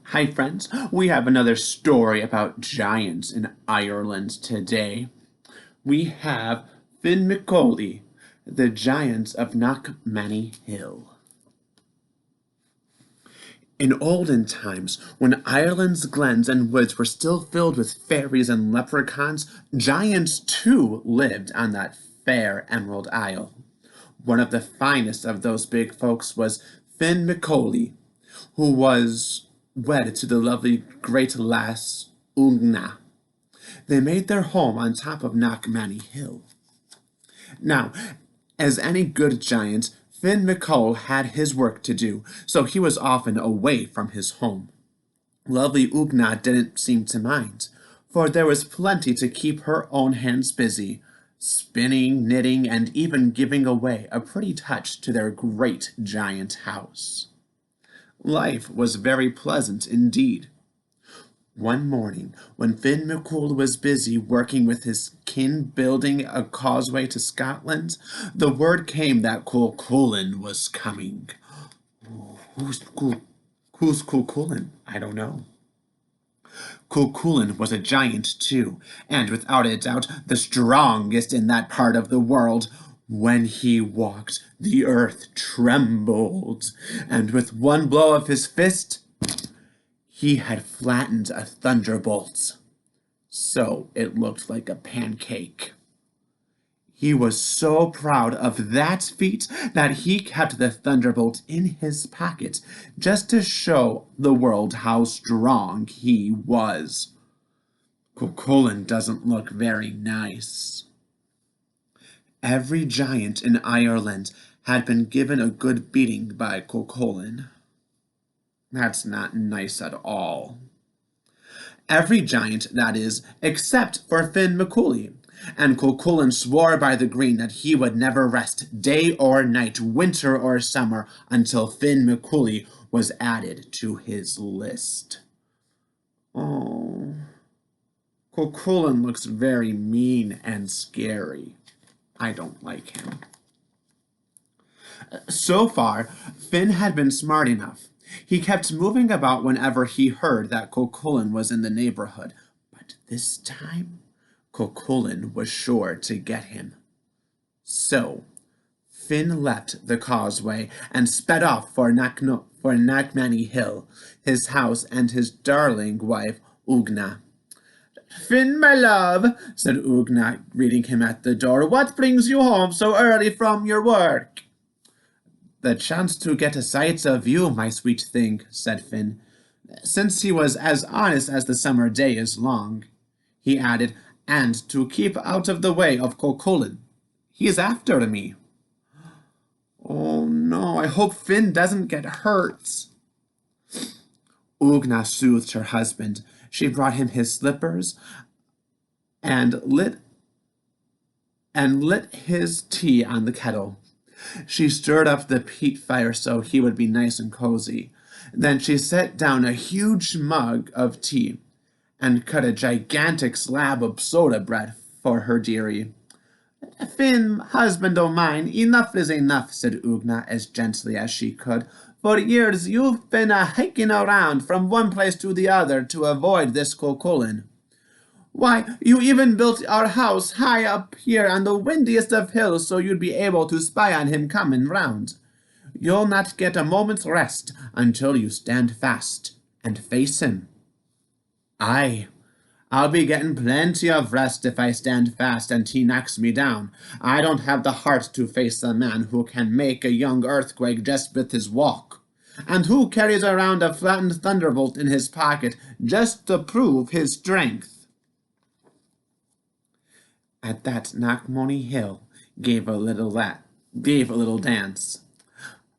Hi friends, we have another story about giants in Ireland today. We have Finn McCauley, the giants of Knockmany Hill. In olden times, when Ireland's glens and woods were still filled with fairies and leprechauns, giants too lived on that fair Emerald Isle. One of the finest of those big folks was Finn McCauley, who was wed to the lovely great lass Oonagh. They made their home on top of Knockmany Hill. Now, as any good giant, Finn McColl had his work to do, so he was often away from his home. Lovely Oonagh didn't seem to mind, for there was plenty to keep her own hands busy, spinning, knitting, and even giving away a pretty touch to their great giant house. Life was very pleasant indeed. One morning, when Finn McCool was busy working with his kin building a causeway to Scotland, the word came that Cucullin was coming. Who's Cucullin? I don't know. Cucullin was a giant too, and without a doubt the strongest in that part of the world. When he walked, the earth trembled, and with one blow of his fist, he had flattened a thunderbolt, so it looked like a pancake. He was so proud of that feat that he kept the thunderbolt in his pocket just to show the world how strong he was. Cucullin doesn't look very nice. Every giant in Ireland had been given a good beating by Cucullin. That's not nice at all. Every giant, that is, except for Finn McCooley, and Cucullin swore by the green that he would never rest day or night, winter or summer, until Finn McCooley was added to his list. Oh, Cucullin looks very mean and scary. I don't like him. So far, Finn had been smart enough. He kept moving about whenever he heard that Cucullin was in the neighborhood, but this time Cucullin was sure to get him. So Finn left the causeway and sped off for Knockmany Hill, his house, and his darling wife Oonagh. "Finn, my love," said Oonagh, greeting him at the door, "what brings you home so early from your work?" "The chance to get a sight of you, my sweet thing," said Finn, since he was as honest as the summer day is long. He added, "and to keep out of the way of Cucullin. He is after me." "Oh no, I hope Finn doesn't get hurt." Oonagh soothed her husband. She brought him his slippers and lit his tea on the kettle. She stirred up the peat fire so he would be nice and cozy. Then she set down a huge mug of tea and cut a gigantic slab of soda bread for her dearie. "Finn, husband o' mine, enough is enough," said Oonagh as gently as she could. "For years you've been hiking around from one place to the other to avoid this Cucullin. Why, you even built our house high up here on the windiest of hills so you'd be able to spy on him coming round. You'll not get a moment's rest until you stand fast and face him." "Aye, I'll be getting plenty of rest if I stand fast and he knocks me down. I don't have the heart to face a man who can make a young earthquake just with his walk, and who carries around a flattened thunderbolt in his pocket just to prove his strength." At that Knockmany Hill gave a little dance.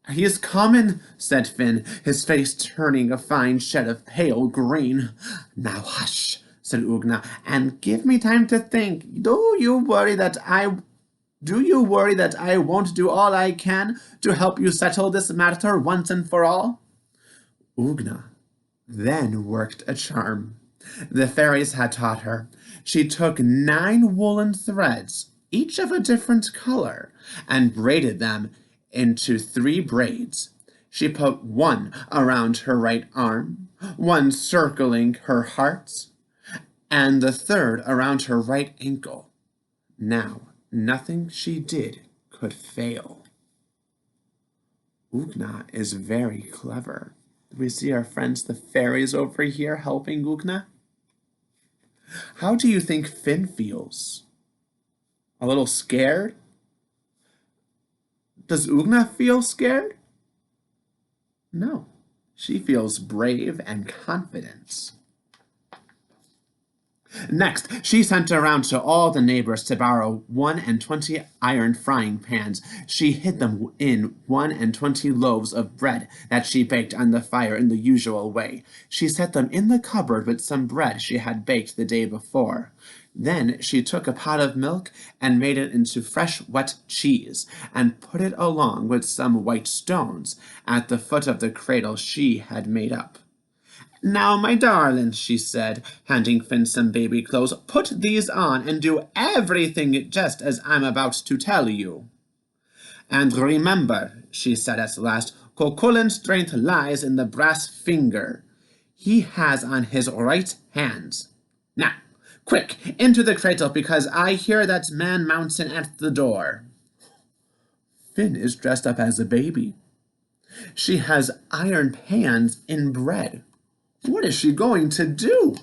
"He is coming," said Finn, his face turning a fine shed of pale green. "Now hush," said Oonagh, "and give me time to think. Do you worry that I won't do all I can to help you settle this matter once and for all?" Oonagh then worked a charm. The fairies had taught her. She took 9 woolen threads, each of a different color, and braided them into 3 braids. She put one around her right arm, one circling her heart, and the third around her right ankle. Now, nothing she did could fail. Oonagh is very clever. We see our friends the fairies over here helping Oonagh. How do you think Finn feels? A little scared? Does Oonagh feel scared? No, she feels brave and confident. Next, she sent around to all the neighbors to borrow 21 iron frying pans. She hid them in 21 loaves of bread that she baked on the fire in the usual way. She set them in the cupboard with some bread she had baked the day before. Then she took a pot of milk and made it into fresh wet cheese, and put it along with some white stones at the foot of the cradle she had made up. "Now, my darling," she said, handing Finn some baby clothes, "put these on and do everything just as I'm about to tell you. And remember," she said at last, "Cucullin's strength lies in the brass finger he has on his right hand. Now, quick, into the cradle, because I hear that man mountain at the door." Finn is dressed up as a baby. She has iron pans in bread. What is she going to do?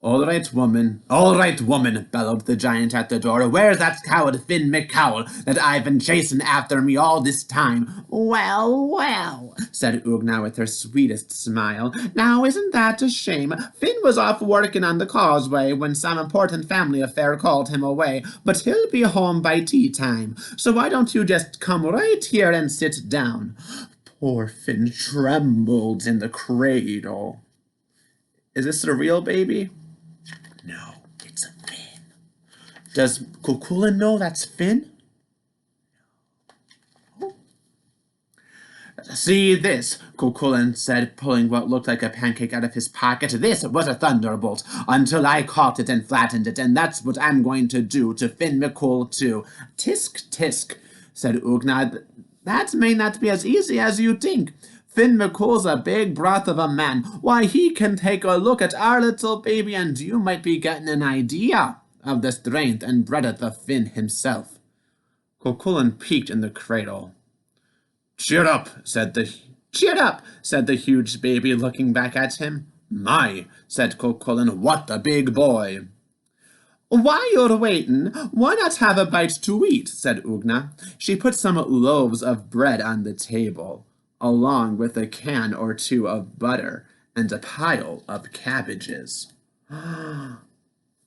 All right, woman, bellowed the giant at the door. "Where's that coward Finn McCowl that I've been chasing after me all this time?" "Well, well," said Oonagh with her sweetest smile. "Now, isn't that a shame? Finn was off working on the causeway when some important family affair called him away, but he'll be home by tea time. So why don't you just come right here and sit down?" Poor Finn trembled in the cradle. Is this a real baby? No, it's a Finn. Does Cucullin know that's Finn? No. "See this," Cucullin said, pulling what looked like a pancake out of his pocket. "This was a thunderbolt until I caught it and flattened it, and that's what I'm going to do to Finn McCool too." "Tisk, tisk," said Oonagh. "That may not be as easy as you think. Finn McCool's a big broth of a man. Why, he can take a look at our little baby, and you might be getting an idea of the strength and breadth of Finn himself." Cucullin peeked in the cradle. Cheer up," said the huge baby, looking back at him. "My," said Cucullin, "what a big boy." "While you're waiting, why not have a bite to eat?" said Oonagh. She put some loaves of bread on the table, along with a can or two of butter and a pile of cabbages.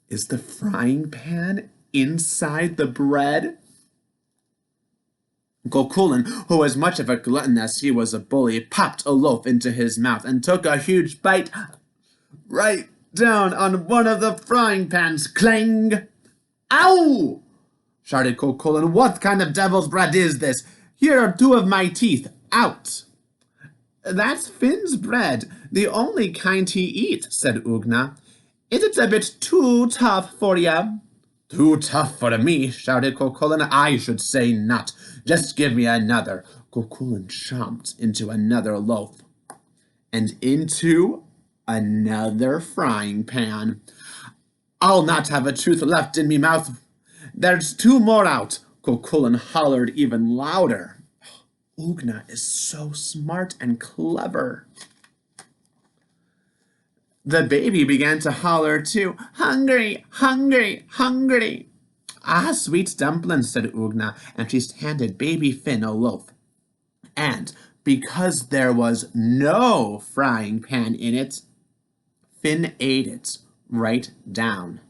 Is the frying pan inside the bread? Cucullin, who was much of a glutton as he was a bully, popped a loaf into his mouth and took a huge bite right down on one of the frying pans. Clang! "Ow!" shouted Cucullin. "What kind of devil's bread is this? Here are 2 of my teeth. Out!" "That's Finn's bread, the only kind he eats," said Oonagh. "Is it a bit too tough for ya?" "Too tough for me," shouted Cucullin. "I should say not. Just give me another." Cucullin chomped into another loaf, and into another frying pan. "I'll not have a tooth left in me mouth. There's 2 more out." Cucullin hollered even louder. Oonagh is so smart and clever. The baby began to holler too. "Hungry, hungry, hungry." "Ah, sweet dumplings," said Oonagh, and she handed baby Finn a loaf. And because there was no frying pan in it, Finn ate it right down.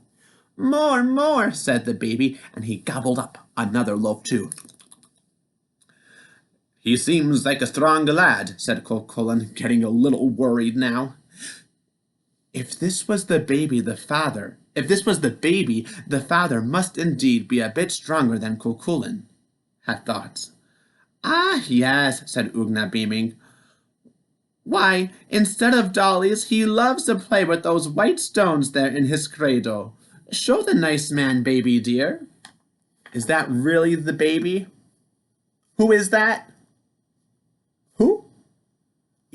"More, more," said the baby, and he gobbled up another loaf too. "He seems like a strong lad," said Cucullin, getting a little worried now. If this was the baby, the father must indeed be a bit stronger than Cucullin had thought. "Ah, yes," said Oonagh, beaming. "Why, instead of dollies, he loves to play with those white stones there in his cradle. Show the nice man, baby dear." Is that really the baby? Who is that?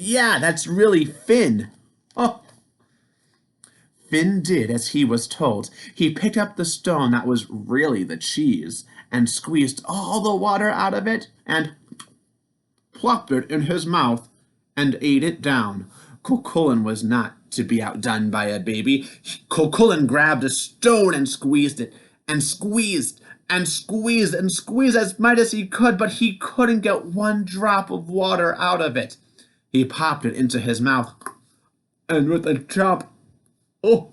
Yeah, that's really Finn. Oh, Finn did as he was told. He picked up the stone that was really the cheese and squeezed all the water out of it and plopped it in his mouth and ate it down. Cucullin was not to be outdone by a baby. Cucullin grabbed a stone and squeezed it, and squeezed, and squeezed, and squeezed as might as he could, but he couldn't get one drop of water out of it. He popped it into his mouth, and with a chop, oh,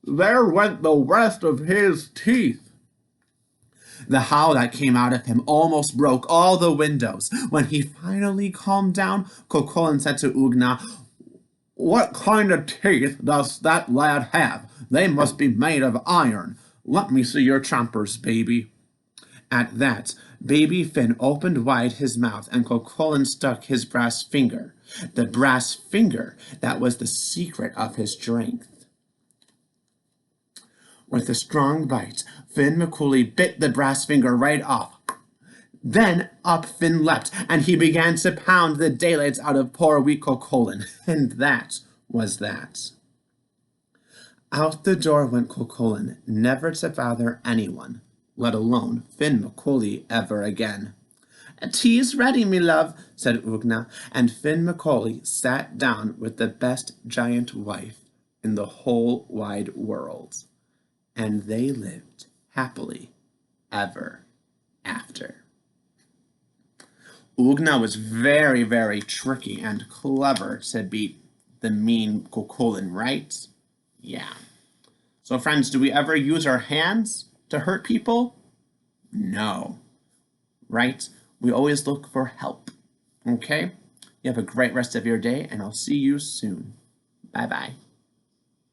there went the rest of his teeth. The howl that came out of him almost broke all the windows. When he finally calmed down, Cucullin said to Oonagh, "What kind of teeth does that lad have? They must be made of iron. Let me see your chompers, baby." At that, baby Finn opened wide his mouth, and Cucullin stuck his brass finger, the brass finger that was the secret of his strength. With a strong bite, Finn McCooley bit the brass finger right off. Then up Finn leapt, and he began to pound the daylights out of poor weak Cucullin. And that was that. Out the door went Cucullin, never to bother anyone, let alone Finn McCooley ever again. "Tea's ready, me love," said Oonagh, and Finn McCooley sat down with the best giant wife in the whole wide world. And they lived happily ever after. Oonagh was very, very tricky and clever to beat the mean Cucullin, right? Yeah. So friends, do we ever use our hands to hurt people? No. Right? We always look for help. Okay? You have a great rest of your day, and I'll see you soon. Bye-bye.